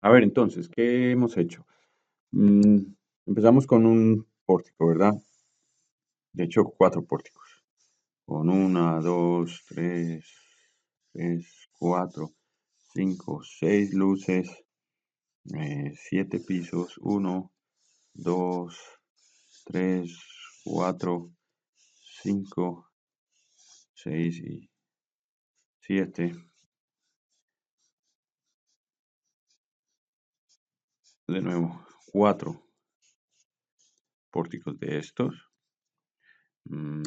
A ver, entonces, ¿qué hemos hecho? Mm, Empezamos con un pórtico, ¿verdad? De hecho, cuatro pórticos. Con una, dos, tres, cuatro, cinco, seis luces, siete pisos, uno, dos, tres, cuatro, cinco, seis y siete. De nuevo, cuatro pórticos de estos. Mm,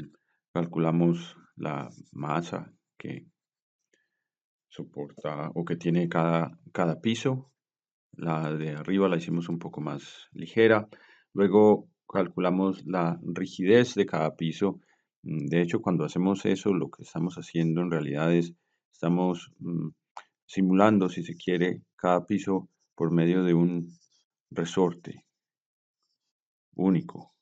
Calculamos la masa que soporta o que tiene cada piso. La de arriba la hicimos un poco más ligera. Luego calculamos la rigidez de cada piso. De hecho, cuando hacemos eso, lo que estamos haciendo en realidad es, estamos simulando, si se quiere, cada piso por medio de un resorte único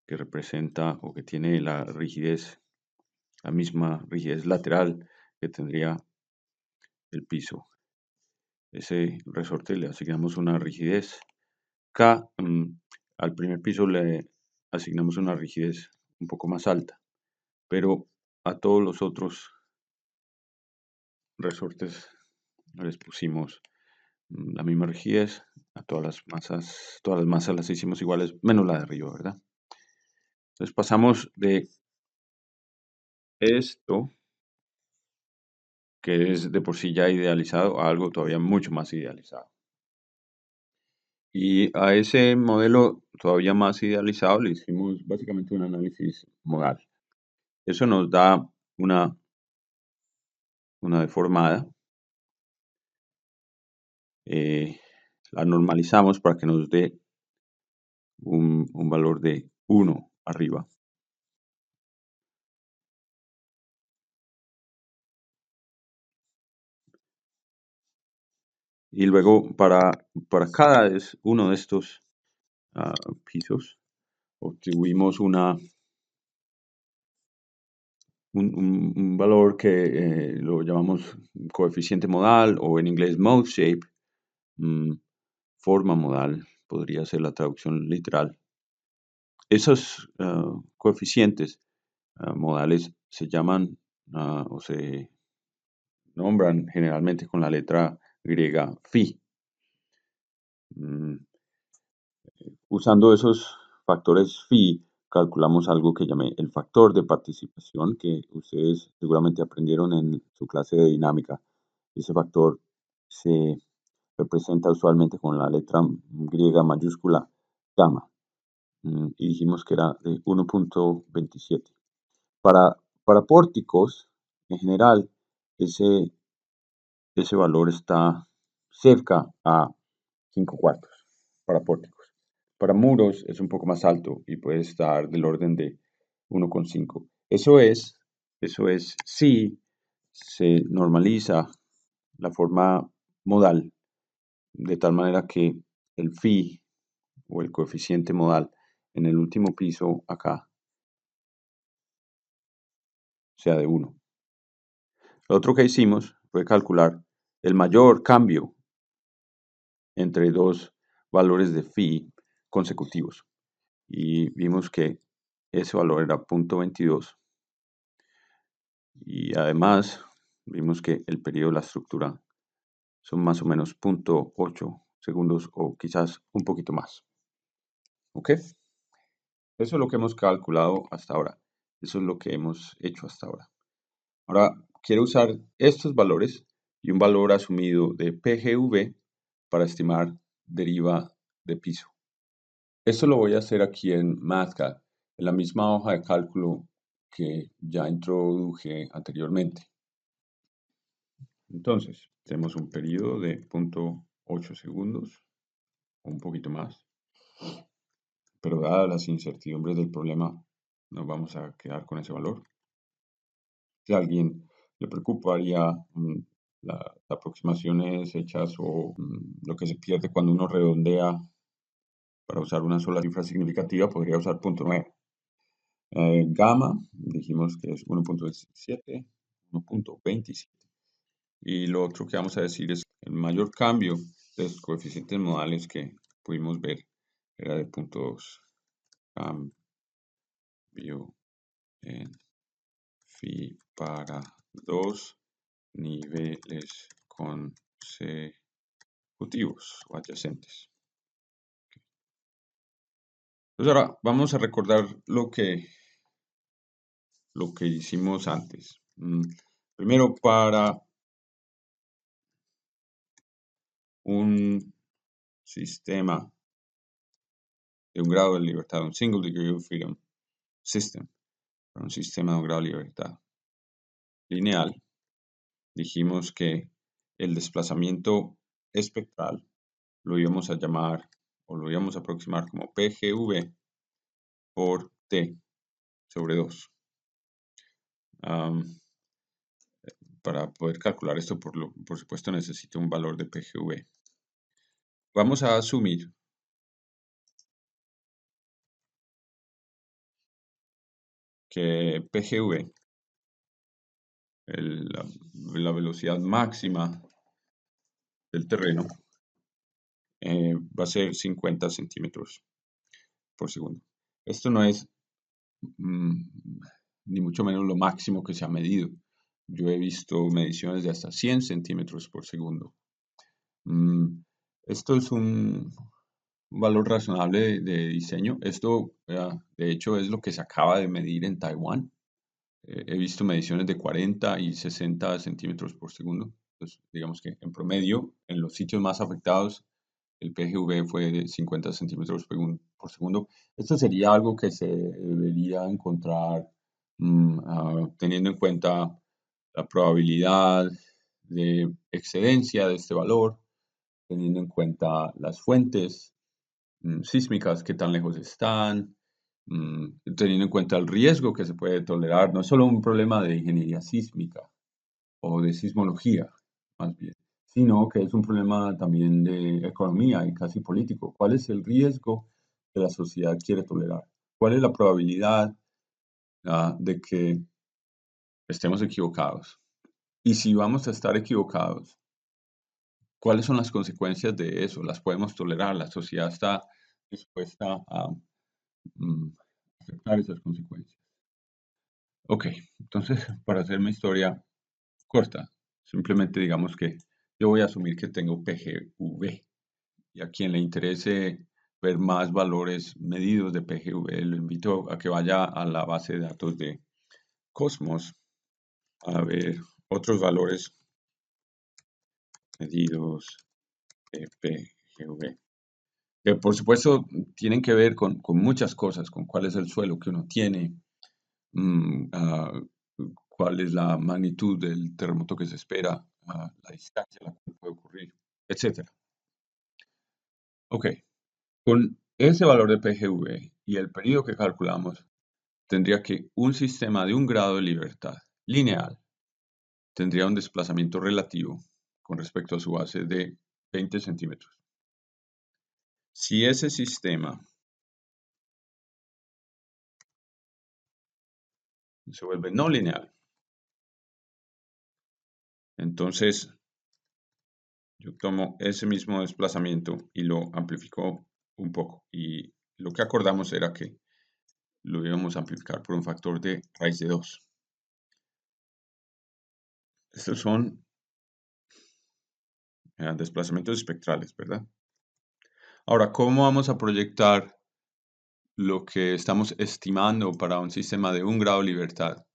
que representa o que tiene la rigidez, la misma rigidez lateral que tendría el piso. Ese resorte le asignamos una rigidez K. Al primer piso le asignamos una rigidez un poco más alta, pero a todos los otros resortes les pusimos la misma rigidez. A todas las masas las hicimos iguales, menos la de arriba, ¿verdad? Entonces pasamos de esto, que es de por sí ya idealizado, a algo todavía mucho más idealizado. Y a ese modelo todavía más idealizado le hicimos básicamente un análisis modal. Eso nos da una deformada. La normalizamos para que nos dé un valor de 1 arriba. Y luego para cada uno de estos pisos obtuvimos un valor que lo llamamos coeficiente modal o en inglés mode shape, forma modal, podría ser la traducción literal. Esos coeficientes modales se llaman o se nombran generalmente con la letra griega phi. Usando esos factores phi, calculamos algo que llamé el factor de participación, que ustedes seguramente aprendieron en su clase de dinámica. Ese factor se representa usualmente con la letra griega mayúscula gamma. Y dijimos que era de 1.27. Para pórticos, en general, ese valor está cerca a 5 cuartos para pórticos. Para muros es un poco más alto y puede estar del orden de 1,5. Eso es si se normaliza la forma modal de tal manera que el phi o el coeficiente modal en el último piso acá sea de 1. Lo otro que hicimos fue calcular el mayor cambio entre dos valores de phi consecutivos y vimos que ese valor era 0.22 y además vimos que el periodo de la estructura son más o menos 0.8 segundos o quizás un poquito más. ¿Ok? Eso es lo que hemos calculado hasta ahora. Eso es lo que hemos hecho hasta ahora. Ahora quiero usar estos valores y un valor asumido de PGV para estimar deriva de piso. Esto lo voy a hacer aquí en MathCAD, en la misma hoja de cálculo que ya introduje anteriormente. Entonces, tenemos un periodo de 0.8 segundos, o un poquito más, pero dadas las incertidumbres del problema, nos vamos a quedar con ese valor. Si a alguien le preocuparía las aproximaciones hechas o lo que se pierde cuando uno redondea para usar una sola cifra significativa, podría usar 0.9. Gamma, dijimos que es 1.27. Y lo otro que vamos a decir es que el mayor cambio los coeficientes modales que pudimos ver era de 0.2. Cambio en phi para dos niveles consecutivos o adyacentes. Entonces ahora vamos a recordar lo que hicimos antes. Primero, para un sistema de un grado de libertad, un single degree of freedom system, para un sistema de un grado de libertad lineal, dijimos que el desplazamiento espectral lo íbamos a llamar o lo íbamos a aproximar como PGV por T sobre 2. Para poder calcular esto, por supuesto, necesito un valor de PGV. Vamos a asumir que PGV, la velocidad máxima del terreno, va a ser 50 centímetros por segundo. Esto no es ni mucho menos lo máximo que se ha medido. Yo he visto mediciones de hasta 100 centímetros por segundo. Esto es un valor razonable de diseño. Esto, de hecho, es lo que se acaba de medir en Taiwán. He visto mediciones de 40 y 60 centímetros por segundo. Entonces, digamos que en promedio, en los sitios más afectados, el PGV fue de 50 centímetros por segundo. Esto sería algo que se debería encontrar teniendo en cuenta la probabilidad de excedencia de este valor, teniendo en cuenta las fuentes sísmicas, qué tan lejos están, teniendo en cuenta el riesgo que se puede tolerar. No es solo un problema de ingeniería sísmica o de sismología, más bien, sino que es un problema también de economía y casi político. ¿Cuál es el riesgo que la sociedad quiere tolerar? ¿Cuál es la probabilidad de que estemos equivocados? Y si vamos a estar equivocados, ¿cuáles son las consecuencias de eso? ¿Las podemos tolerar? ¿La sociedad está dispuesta a aceptar esas consecuencias? Ok, entonces, para hacer mi historia corta, simplemente digamos que yo voy a asumir que tengo PGV. Y a quien le interese ver más valores medidos de PGV, lo invito a que vaya a la base de datos de Cosmos a ver otros valores medidos de PGV. Que por supuesto tienen que ver con muchas cosas, con cuál es el suelo que uno tiene, cuál es la magnitud del terremoto que se espera, la distancia a la cual puede ocurrir, etc. Ok, con ese valor de PGV y el periodo que calculamos, tendría que un sistema de un grado de libertad lineal tendría un desplazamiento relativo con respecto a su base de 20 centímetros. Si ese sistema se vuelve no lineal, entonces yo tomo ese mismo desplazamiento y lo amplifico un poco. Y lo que acordamos era que lo íbamos a amplificar por un factor de raíz de 2. Estos son desplazamientos espectrales, ¿verdad? Ahora, ¿cómo vamos a proyectar lo que estamos estimando para un sistema de un grado de libertad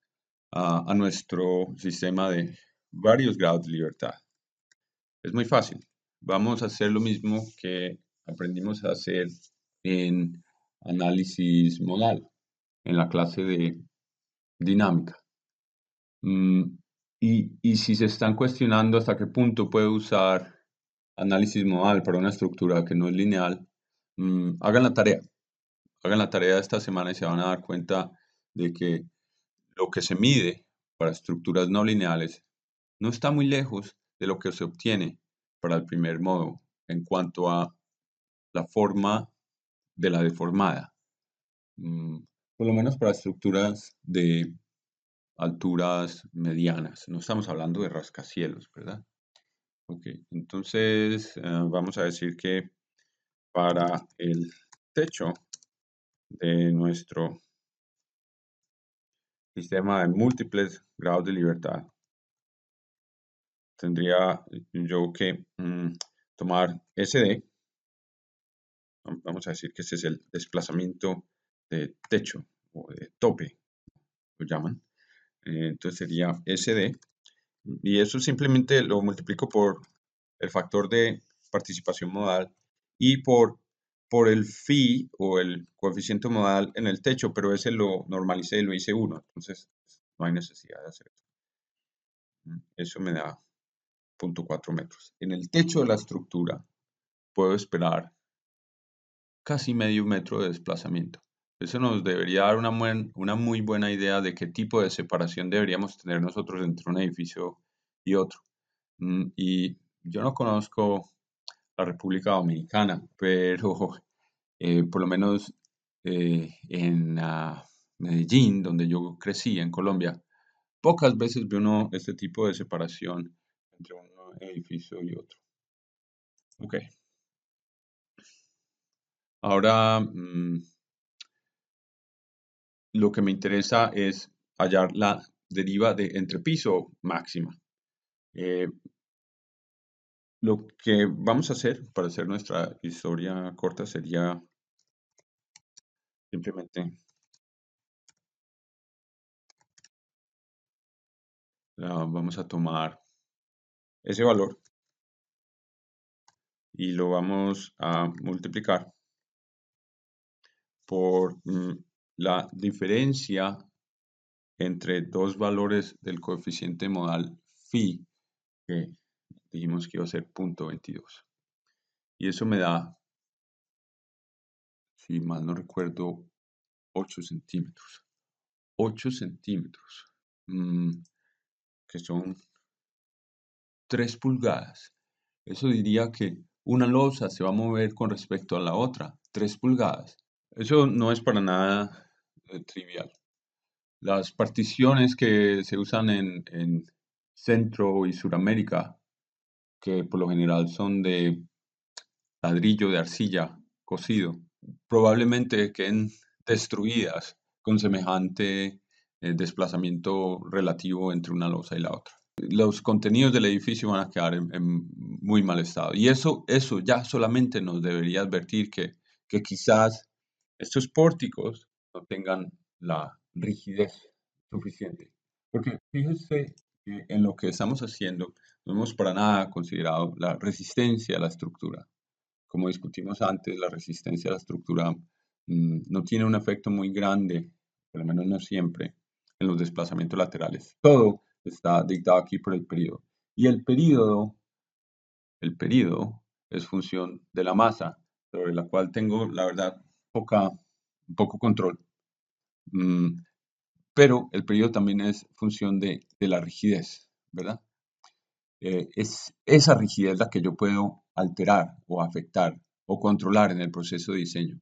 a nuestro sistema de varios grados de libertad? Es muy fácil. Vamos a hacer lo mismo que aprendimos a hacer en análisis modal, en la clase de dinámica. Y si se están cuestionando hasta qué punto puede usar análisis modal para una estructura que no es lineal, hagan la tarea. Hagan la tarea de esta semana y se van a dar cuenta de que lo que se mide para estructuras no lineales no está muy lejos de lo que se obtiene para el primer modo en cuanto a la forma de la deformada. Por lo menos para estructuras de alturas medianas. No estamos hablando de rascacielos, ¿verdad? Ok, entonces vamos a decir que para el techo de nuestro sistema de múltiples grados de libertad, tendría yo que tomar SD, vamos a decir que ese es el desplazamiento de techo o de tope, lo llaman. Entonces sería SD, y eso simplemente lo multiplico por el factor de participación modal y por el phi o el coeficiente modal en el techo, pero ese lo normalicé y lo hice 1, entonces no hay necesidad de hacer eso. Eso me da 0.4 metros. En el techo de la estructura puedo esperar casi medio metro de desplazamiento. Eso nos debería dar una muy buena idea de qué tipo de separación deberíamos tener nosotros entre un edificio y otro. Y yo no conozco la República Dominicana, pero por lo menos en Medellín, donde yo crecí, en Colombia, pocas veces ve uno este tipo de separación entre un edificio y otro. Ok, ahora lo que me interesa es hallar la deriva de entrepiso máxima. Eh, lo que vamos a hacer para hacer nuestra historia corta sería simplemente vamos a tomar ese valor y lo vamos a multiplicar por la diferencia entre dos valores del coeficiente modal phi, que dijimos que iba a ser 0.22. Y eso me da, si mal no recuerdo, 8 centímetros. 8 centímetros, que son 3 pulgadas. Eso diría que una losa se va a mover con respecto a la otra, 3 pulgadas. Eso no es para nada trivial. Las particiones que se usan en Centro y Suramérica, que por lo general son de ladrillo de arcilla cocido, probablemente queden destruidas con semejante desplazamiento relativo entre una losa y la otra. Los contenidos del edificio van a quedar en muy mal estado. Y eso ya solamente nos debería advertir que quizás estos pórticos no tengan la rigidez suficiente. Porque fíjense que en lo que estamos haciendo no hemos para nada considerado la resistencia a la estructura. Como discutimos antes, la resistencia a la estructura no tiene un efecto muy grande, por lo menos no siempre, en los desplazamientos laterales. Todo está dictado aquí por el período. Y el período es función de la masa, sobre la cual tengo, la verdad, poco control. Mm, pero el período también es función de la rigidez, ¿verdad? Es esa rigidez la que yo puedo alterar o afectar o controlar en el proceso de diseño.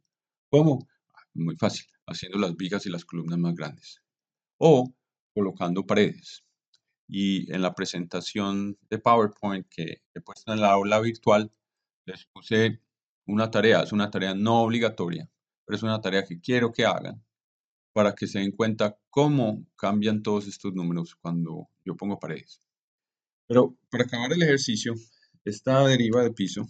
¿Cómo? Muy fácil, haciendo las vigas y las columnas más grandes o colocando paredes. Y en la presentación de PowerPoint que he puesto en la aula virtual, les puse una tarea, es una tarea no obligatoria, pero es una tarea que quiero que hagan para que se den cuenta cómo cambian todos estos números cuando yo pongo paredes. Pero para acabar el ejercicio, esta deriva de piso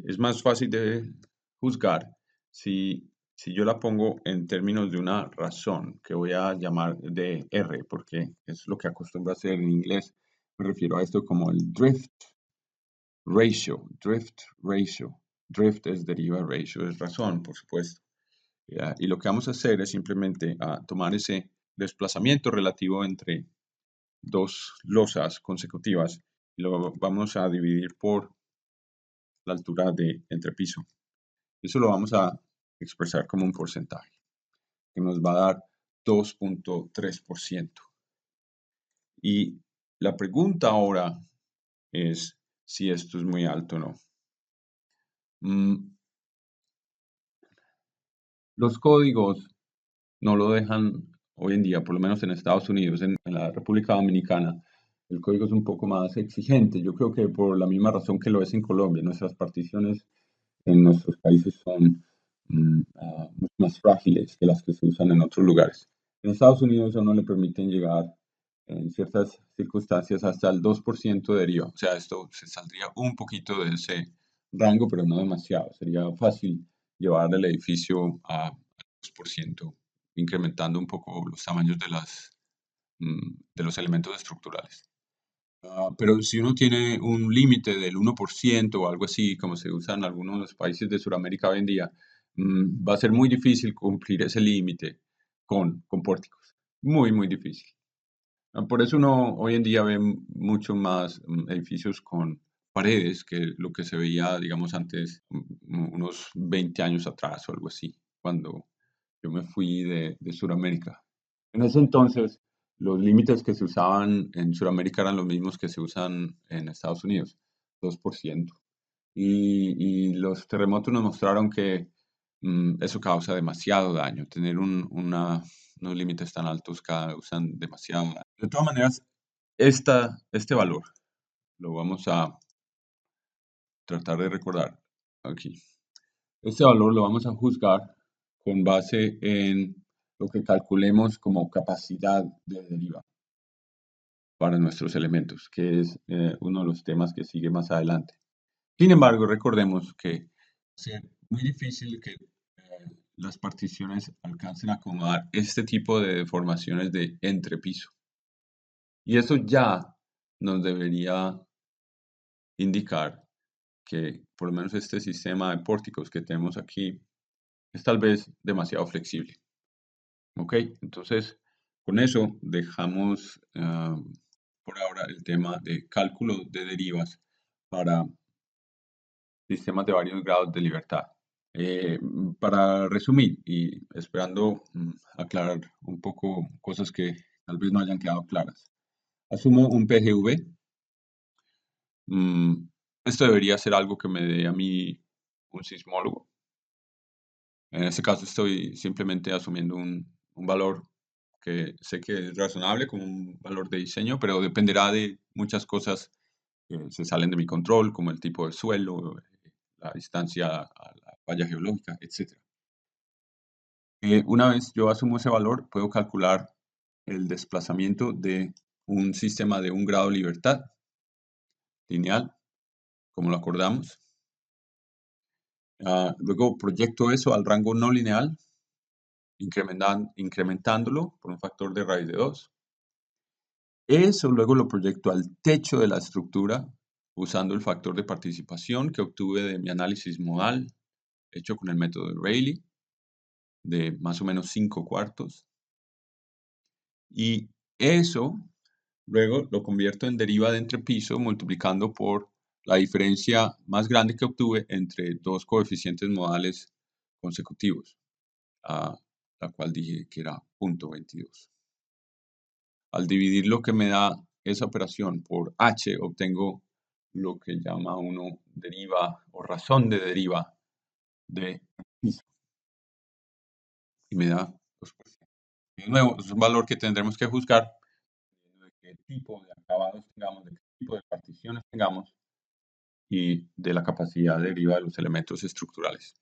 es más fácil de juzgar si yo la pongo en términos de una razón que voy a llamar de R, porque es lo que acostumbro a hacer en inglés. Me refiero a esto como el drift ratio, drift ratio. Drift es deriva, ratio es razón, por supuesto. Y lo que vamos a hacer es simplemente tomar ese desplazamiento relativo entre dos losas consecutivas y lo vamos a dividir por la altura de entrepiso. Eso lo vamos a expresar como un porcentaje, que nos va a dar 2.3%. Y la pregunta ahora es si esto es muy alto o no. Los códigos no lo dejan hoy en día, por lo menos en Estados Unidos, en la República Dominicana, el código es un poco más exigente. Yo creo que por la misma razón que lo es en Colombia, nuestras particiones en nuestros países son mucho más frágiles que las que se usan en otros lugares. En Estados Unidos a uno le permiten llegar en ciertas circunstancias hasta el 2% de deriva. O sea, esto se saldría un poquito de ese rango, pero no demasiado. Sería fácil llevar el edificio a 2%, incrementando un poco los tamaños de los elementos estructurales. Pero si uno tiene un límite del 1% o algo así, como se usa en algunos países de Sudamérica hoy en día, va a ser muy difícil cumplir ese límite con pórticos. Muy, muy difícil. Por eso uno hoy en día ve mucho más edificios con paredes que lo que se veía, digamos, antes, unos 20 años atrás o algo así, cuando yo me fui de Sudamérica. En ese entonces, los límites que se usaban en Sudamérica eran los mismos que se usan en Estados Unidos, 2%. Y los terremotos nos mostraron que eso causa demasiado daño. Tener unos límites tan altos causan demasiado daño. De todas maneras, este valor lo vamos a tratar de recordar aquí. Este valor lo vamos a juzgar con base en lo que calculemos como capacidad de deriva para nuestros elementos, que es uno de los temas que sigue más adelante. Sin embargo, recordemos que es muy difícil que las particiones alcancen a acomodar este tipo de deformaciones de entrepiso. Y eso ya nos debería indicar que por lo menos este sistema de pórticos que tenemos aquí es tal vez demasiado flexible. ¿Ok? Entonces, con eso dejamos por ahora el tema de cálculo de derivas para sistemas de varios grados de libertad. Para resumir y esperando aclarar un poco cosas que tal vez no hayan quedado claras. Asumo un PGV. mm, Esto debería ser algo que me dé a mí un sismólogo. En este caso estoy simplemente asumiendo un valor que sé que es razonable como un valor de diseño, pero dependerá de muchas cosas que se salen de mi control, como el tipo de suelo, la distancia a la falla geológica, etc. Una vez yo asumo ese valor, puedo calcular el desplazamiento de un sistema de un grado de libertad lineal, como lo acordamos. Luego proyecto eso al rango no lineal, incrementándolo por un factor de raíz de 2. Eso luego lo proyecto al techo de la estructura usando el factor de participación que obtuve de mi análisis modal hecho con el método de Rayleigh de más o menos 5/4. Y eso luego lo convierto en deriva de entrepiso multiplicando por la diferencia más grande que obtuve entre dos coeficientes modales consecutivos, la cual dije que era 0.22. Al dividir lo que me da esa operación por h, obtengo lo que llama uno deriva o razón de deriva de piso. Y me da 2%. De nuevo, es un valor que tendremos que juzgar de qué tipo de acabados tengamos, de qué tipo de particiones tengamos y de la capacidad de deriva de los elementos estructurales.